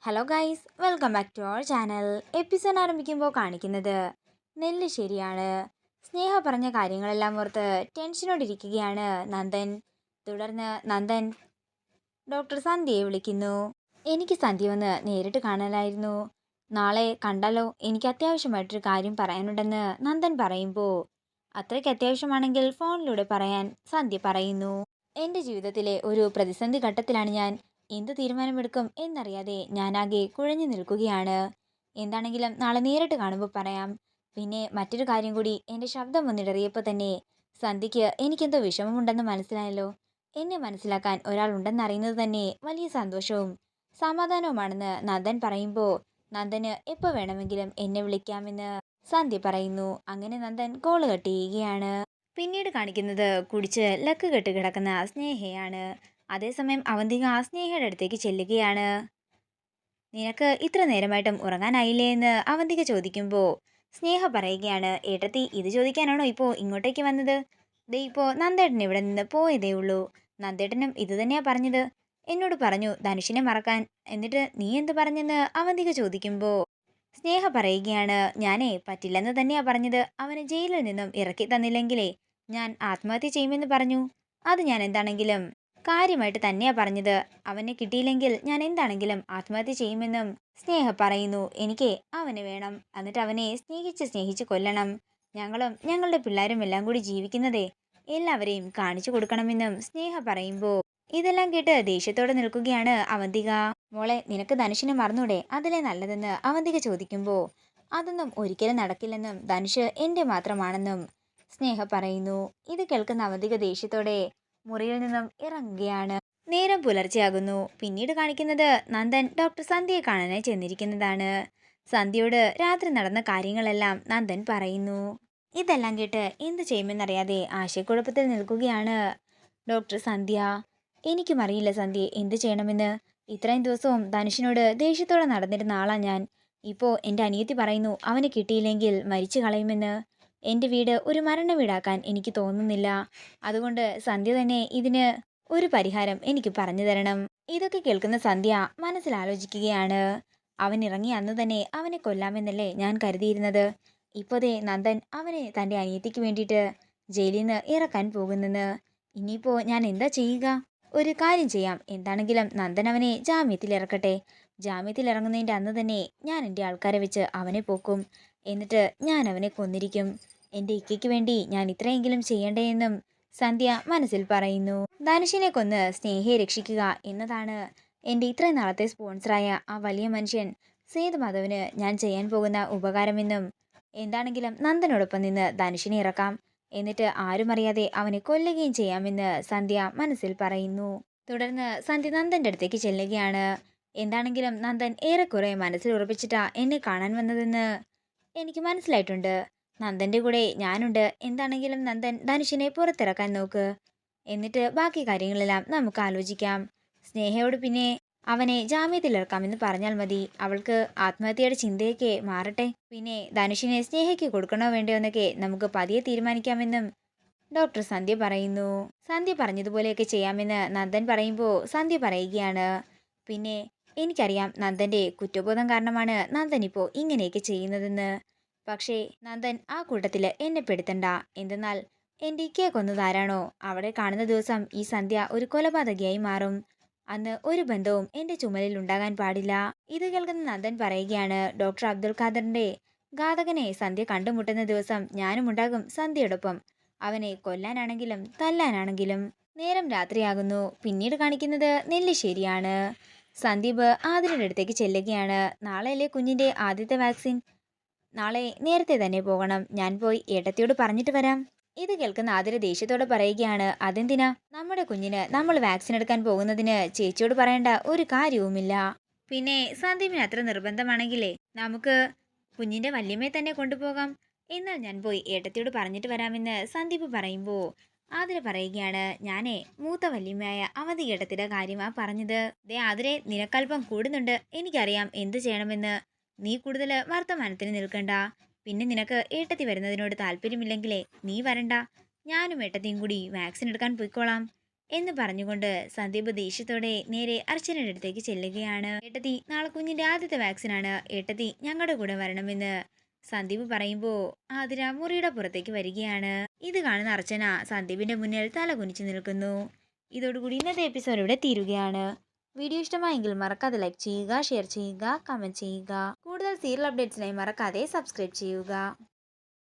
Hello guys, welcome back to our channel. Episode ആരംഭിക്കുമ്പോൾ കാണിക്കുന്നത് നെല്ല് ശരിയാണ്. സ്നേഹ പറഞ്ഞ കാര്യങ്ങളെല്ലാം ഓർത്ത് ടെൻഷനോടിരിക്കുകയാണ് നന്ദൻ. തുടർന്ന് നന്ദൻ ഡോക്ടർ സന്ധ്യയെ വിളിക്കുന്നു. എനിക്ക് സന്ധ്യ ഒന്ന് നേരിട്ട് കാണാനായിരുന്നു. നാളെ കണ്ടാലോ? എനിക്ക് അത്യാവശ്യമായിട്ടൊരു കാര്യം പറയാനുണ്ടെന്ന് നന്ദൻ പറയുമ്പോൾ, അത്രയ്ക്ക് അത്യാവശ്യമാണെങ്കിൽ ഫോണിലൂടെ പറയാൻ സന്ധ്യ പറയുന്നു. എൻ്റെ ജീവിതത്തിലെ ഒരു പ്രതിസന്ധി ഘട്ടത്തിലാണ് ഞാൻ. എന്ത് തീരുമാനമെടുക്കും എന്നറിയാതെ ഞാനാകെ കുഴഞ്ഞു നിൽക്കുകയാണ്. എന്താണെങ്കിലും നാളെ നേരിട്ട് കാണുമ്പോൾ പറയാം. പിന്നെ മറ്റൊരു കാര്യം കൂടി, എൻ്റെ ശബ്ദം ഒന്നിടറിയപ്പോൾ തന്നെ സന്ധ്യയ്ക്ക് എനിക്കെന്തോ വിഷമമുണ്ടെന്ന് മനസ്സിലായല്ലോ. എന്നെ മനസ്സിലാക്കാൻ ഒരാളുണ്ടെന്നറിയുന്നത് തന്നെ വലിയ സന്തോഷവും സമാധാനവുമാണെന്ന് നന്ദൻ പറയുമ്പോൾ, നന്ദന് എപ്പോൾ വേണമെങ്കിലും എന്നെ വിളിക്കാമെന്ന് സന്ധ്യ പറയുന്നു. അങ്ങനെ നന്ദൻ കോള് കട്ട് ചെയ്യുകയാണ്. പിന്നീട് കാണിക്കുന്നത് കുടിച്ച് ലക്ക് കെട്ട് കിടക്കുന്ന സ്നേഹയാണ്. അതേസമയം അവന്തിക സ്നേഹയുടെ അടുത്തേക്ക് ചെല്ലുകയാണ്. നിനക്ക് ഇത്ര നേരമായിട്ടും ഉറങ്ങാനായില്ലേ എന്ന് അവന്തിക ചോദിക്കുമ്പോൾ സ്നേഹ പറയുകയാണ്, ഏട്ടത്തി ഇത് ചോദിക്കാനാണോ ഇപ്പോൾ ഇങ്ങോട്ടേക്ക് വന്നത്? ദേ ഇപ്പോൾ നന്ദേട്ടൻ ഇവിടെ നിന്ന് പോയതേ ഉള്ളൂ. നന്ദേട്ടനും ഇത് തന്നെയാ പറഞ്ഞത്. എന്നോട് പറഞ്ഞു ധനുഷിനെ മറക്കാൻ. എന്നിട്ട് നീ എന്ത് പറഞ്ഞെന്ന് അവന്തിക ചോദിക്കുമ്പോൾ സ്നേഹ പറയുകയാണ്, ഞാനേ പറ്റില്ലെന്ന് തന്നെയാ പറഞ്ഞത്. അവനെ ജയിലിൽ നിന്നും ഇറക്കി തന്നില്ലെങ്കിലേ ഞാൻ ആത്മഹത്യ ചെയ്യുമെന്ന് പറഞ്ഞു. അത് ഞാൻ എന്താണെങ്കിലും കാര്യമായിട്ട് തന്നെയാ പറഞ്ഞത്. അവനെ കിട്ടിയില്ലെങ്കിൽ ഞാൻ എന്താണെങ്കിലും ആത്മഹത്യ ചെയ്യുമെന്നും സ്നേഹ പറയുന്നു. എനിക്ക് അവനെ വേണം. എന്നിട്ട് അവനെ സ്നേഹിച്ച് സ്നേഹിച്ച് കൊല്ലണം. ഞങ്ങളും ഞങ്ങളുടെ പിള്ളേരും എല്ലാം കൂടി ജീവിക്കുന്നതേ എല്ലാവരെയും കാണിച്ചു കൊടുക്കണമെന്നും സ്നേഹ പറയുമ്പോൾ ഇതെല്ലാം കേട്ട് ദേഷ്യത്തോടെ നിൽക്കുകയാണ് അവന്തിക. മോളെ, നിനക്ക് ധനുഷിനെ മറന്നൂടെ? അതിലെ നല്ലതെന്ന് അവന്തിക ചോദിക്കുമ്പോൾ അതൊന്നും ഒരിക്കലും നടക്കില്ലെന്നും ധനുഷ് എൻ്റെ മാത്രമാണെന്നും സ്നേഹ പറയുന്നു. ഇത് കേൾക്കുന്ന അവന്തിക ദേഷ്യത്തോടെ മുറിയിൽ നിന്നും ഇറങ്ങുകയാണ്. നേരം പുലർച്ചെയാകുന്നു. പിന്നീട് കാണിക്കുന്നത് നന്ദൻ ഡോക്ടർ സന്ധ്യയെ കാണാനായി ചെന്നിരിക്കുന്നതാണ്. സന്ധ്യയോട് രാത്രി നടന്ന കാര്യങ്ങളെല്ലാം നന്ദൻ പറയുന്നു. ഇതെല്ലാം കേട്ട് എന്ത് ചെയ്യുമെന്നറിയാതെ ആശയക്കുഴപ്പത്തിൽ നിൽക്കുകയാണ് ഡോക്ടർ സന്ധ്യ. എനിക്കും അറിയില്ല സന്ധ്യ എന്ത് ചെയ്യണമെന്ന്. ഇത്രയും ദിവസവും ധനുഷിനോട് ദേഷ്യത്തോടെ നടന്നിരുന്ന ആളാ ഞാൻ. ഇപ്പോൾ എൻ്റെ അനിയത്തി പറയുന്നു അവനെ കിട്ടിയില്ലെങ്കിൽ മരിച്ചു കളയുമെന്ന്. എൻ്റെ വീട് ഒരു മരണ വീടാക്കാൻ എനിക്ക് തോന്നുന്നില്ല. അതുകൊണ്ട് സന്ധ്യ തന്നെ ഇതിന് ഒരു പരിഹാരം എനിക്ക് പറഞ്ഞു തരണം. ഇതൊക്കെ കേൾക്കുന്ന സന്ധ്യ മനസ്സിൽ ആലോചിക്കുകയാണ്. അവൻ ഇറങ്ങി അന്ന് തന്നെ അവനെ കൊല്ലാമെന്നല്ലേ ഞാൻ കരുതിയിരുന്നത്. ഇപ്പോഴേ നന്ദൻ അവനെ തൻ്റെ അനിയത്തിക്ക് വേണ്ടിയിട്ട് ജയിലിൽ നിന്ന് ഇറക്കാൻ പോകുന്നെന്ന്. ഇനിയിപ്പോൾ ഞാൻ എന്താ ചെയ്യുക? ഒരു കാര്യം ചെയ്യാം. എന്താണെങ്കിലും നന്ദൻ അവനെ ജാമ്യത്തിൽ ഇറക്കട്ടെ. ജാമ്യത്തിൽ ഇറങ്ങുന്നതിൻ്റെ അന്ന് തന്നെ ഞാൻ എൻ്റെ ആൾക്കാരെ വെച്ച് അവനെ പോക്കും. എന്നിട്ട് ഞാൻ അവനെ കൊന്നിരിക്കും. എൻ്റെ ഇക്കയ്ക്ക് വേണ്ടി ഞാൻ ഇത്രയെങ്കിലും ചെയ്യണ്ടേ എന്നും സന്ധ്യ മനസ്സിൽ പറയുന്നു. ധനുഷിനെ കൊന്ന് സ്നേഹയെ രക്ഷിക്കുക എന്നതാണ് എൻ്റെ ഇത്രയും നാളത്തെ സ്പോൺസറായ ആ വലിയ മനുഷ്യൻ സേതുമാധവന് ഞാൻ ചെയ്യാൻ പോകുന്ന ഉപകാരമെന്നും, എന്താണെങ്കിലും നന്ദനോടൊപ്പം നിന്ന് ധനുഷിനെ ഇറക്കാം. എന്നിട്ട് ആരും അറിയാതെ അവനെ കൊല്ലുകയും ചെയ്യാമെന്ന് സന്ധ്യ മനസ്സിൽ പറയുന്നു. തുടർന്ന് സന്ധ്യ നന്ദൻ്റെ അടുത്തേക്ക് ചെല്ലുകയാണ്. എന്താണെങ്കിലും നന്ദൻ ഏറെക്കുറെ മനസ്സിൽ ഉറപ്പിച്ചിട്ടാ എന്നെ കാണാൻ വന്നതെന്ന് എനിക്ക് മനസ്സിലായിട്ടുണ്ട്. നന്ദൻ്റെ കൂടെ ഞാനുണ്ട്. എന്താണെങ്കിലും നന്ദൻ ധനുഷിനെ പുറത്തിറക്കാൻ നോക്ക്. എന്നിട്ട് ബാക്കി കാര്യങ്ങളെല്ലാം നമുക്ക് ആലോചിക്കാം. സ്നേഹയോട് പിന്നെ അവനെ ജാമ്യത്തിലിറക്കാമെന്ന് പറഞ്ഞാൽ മതി. അവൾക്ക് ആത്മഹത്യയുടെ ചിന്തയൊക്കെ മാറട്ടെ. പിന്നെ ധനുഷിനെ സ്നേഹയ്ക്ക് കൊടുക്കണോ വേണ്ടോ എന്നൊക്കെ നമുക്ക് പതിയെ തീരുമാനിക്കാമെന്നും ഡോക്ടർ സന്ധ്യ പറയുന്നു. സന്ധ്യ പറഞ്ഞതുപോലെയൊക്കെ ചെയ്യാമെന്ന് നന്ദൻ പറയുമ്പോൾ സന്ധ്യ പറയുകയാണ്, പിന്നെ എനിക്കറിയാം നന്ദൻ്റെ കുറ്റബോധം കാരണമാണ് നന്ദൻ ഇപ്പോൾ ഇങ്ങനെയൊക്കെ ചെയ്യുന്നതെന്ന്. പക്ഷേ നന്ദൻ ആ കൂട്ടത്തിൽ എന്നെ പെടുത്തണ്ട. എന്തെന്നാൽ എൻ്റെ ഇക്കയെ കൊന്നതാരാണോ അവിടെ കാണുന്ന ദിവസം ഈ സന്ധ്യ ഒരു കൊലപാതകയായി മാറും. അന്ന് ഒരു ബന്ധവും എൻ്റെ ചുമലിൽ ഉണ്ടാകാൻ പാടില്ല. ഇത് കേൾക്കുന്ന നന്ദൻ പറയുകയാണ്, ഡോക്ടർ അബ്ദുൽ ഖാദറിന്റെ ഘാതകനെ സന്ധ്യ കണ്ടുമുട്ടുന്ന ദിവസം ഞാനും ഉണ്ടാകും സന്ധ്യയോടൊപ്പം. അവനെ കൊല്ലാനാണെങ്കിലും തല്ലാനാണെങ്കിലും. നേരം രാത്രിയാകുന്നു. പിന്നീട് കാണിക്കുന്നത് നെല്ലിശ്ശേരിയാണ്. സന്ദീപ് ആതിരയുടെ അടുത്തേക്ക് ചെല്ലുകയാണ്. നാളെയല്ലേ കുഞ്ഞിൻ്റെ ആദ്യത്തെ വാക്സിൻ? നാളെ നേരത്തെ തന്നെ പോകണം. ഞാൻ പോയി ഏട്ടത്തിയോട് പറഞ്ഞിട്ട് വരാം. ഇത് കേൾക്കുന്ന ആതിര ദേഷ്യത്തോടെ പറയുകയാണ്, അതെന്തിനാ? നമ്മുടെ കുഞ്ഞിന് നമ്മൾ വാക്സിൻ എടുക്കാൻ പോകുന്നതിന് ചേച്ചിയോട് പറയേണ്ട ഒരു കാര്യവുമില്ല. പിന്നെ സന്ദീപിന് അത്ര നിർബന്ധമാണെങ്കിലേ നമുക്ക് കുഞ്ഞിൻ്റെ വല്യമ്മയെ തന്നെ കൊണ്ടുപോകാം. എന്നാൽ ഞാൻ പോയി ഏട്ടത്തിയോട് പറഞ്ഞിട്ട് വരാമെന്ന് സന്ദീപ് പറയുമ്പോൾ ആതിര പറയുകയാണ്, ഞാനേ മൂത്ത വല്യമ്മയായ അവധി ഏട്ടത്തിയുടെ കാര്യമാ പറഞ്ഞത്. ദേ ആതിരെ, നിനക്കല്പം കൂടുന്നുണ്ട്. എനിക്കറിയാം എന്ത് ചെയ്യണമെന്ന്. നീ കൂടുതൽ വർത്തമാനത്തിന് നിൽക്കണ്ട. പിന്നെ നിനക്ക് ഏട്ടത്തി വരുന്നതിനോട് താല്പര്യമില്ലെങ്കിലേ നീ വരണ്ട. ഞാനും ഏട്ടത്തിയും കൂടി വാക്സിൻ എടുക്കാൻ പോയിക്കോളാം. എന്ന് പറഞ്ഞുകൊണ്ട് സന്ദീപ് ദേഷ്യത്തോടെ നേരെ അർച്ചനയുടെ അടുത്തേക്ക് ചെല്ലുകയാണ്. ഏട്ടത്തി, നാളെ കുഞ്ഞിന്റെ ആദ്യത്തെ വാക്സിനാണ്, ഏട്ടത്തി ഞങ്ങളുടെ കൂടെ വരണമെന്ന് സന്ദീപ് പറയുമ്പോൾ ആതിര മുറിയുടെ പുറത്തേക്ക് വരികയാണ്. ഇത് കാണുന്ന അർച്ചന സന്ദീപിന്റെ മുന്നിൽ തല കുനിച്ചു നിൽക്കുന്നു. ഇതോടുകൂടി ഇന്നത്തെ എപ്പിസോഡ് ഇവിടെ തീരുകയാണ്. വീഡിയോ ഇഷ്ടമായെങ്കിൽ മറക്കാതെ ലൈക്ക് ചെയ്യുക, ഷെയർ ചെയ്യുക, കമന്റ് ചെയ്യുക. കൂടുതൽ സീരിയൽ അപ്ഡേറ്റ്സിനായി മറക്കാതെ സബ്സ്ക്രൈബ് ചെയ്യുക.